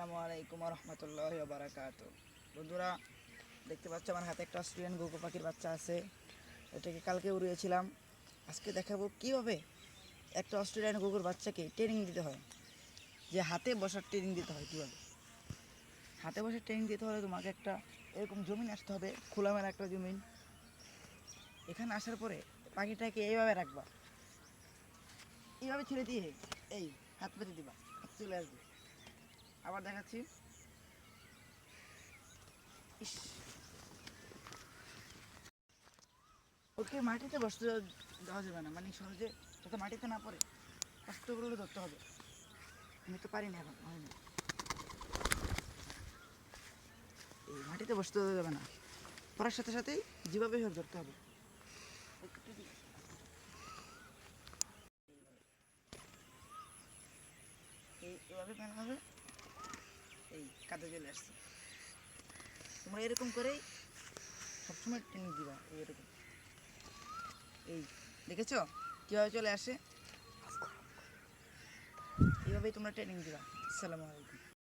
আসসালামু আলাইকুম ওয়া রাহমাতুল্লাহি ওয়া বারাকাতুহু। বন্ধুরা, দেখতে পাচ্ছ আমার হাতে একটা অস্ট্রেলিয়ান ঘুঘু পাখির বাচ্চা আছে। এটাকে কালকে উড়িয়েছিলাম। আজকে দেখাবো কীভাবে একটা অস্ট্রেলিয়ান ঘুঘুর বাচ্চাকে ট্রেনিং দিতে হয়, যে হাতে বসার ট্রেনিং দিতে হয়। কীভাবে হাতে বসার ট্রেনিং দিতে হলে তোমাকে একটা এরকম জমিন আসতে হবে, খোলামেলা একটা জমিন। এখানে আসার পরে পাখিটাকে এইভাবে রাখবা, এইভাবে ছেড়ে দিয়ে এই হাত পেতে দিবা, হাত চলে আসবে। আবার দেখাচ্ছি। ইস, ওকে মাটিতে বসতে দেওয়া যাবে না, মানে সহজে যাতে মাটিতে না পড়ে কষ্ট করে ধরতে হবে। আমি তো পারি না, এখন হয় না। এই মাটিতে বসতে দেওয়া যাবে না, পড়ার সাথে সাথেই যেভাবে হোক ধরতে হবে। এইভাবে কেন হবে, এই কাঁধে চলে আসছে। তোমরা এরকম করেই সবসময় ট্রেনিং দিবা। এরকম এই দেখেছ কীভাবে চলে আসে, এইভাবেই তোমরা ট্রেনিং দিবা। আসসালামু আলাইকুম।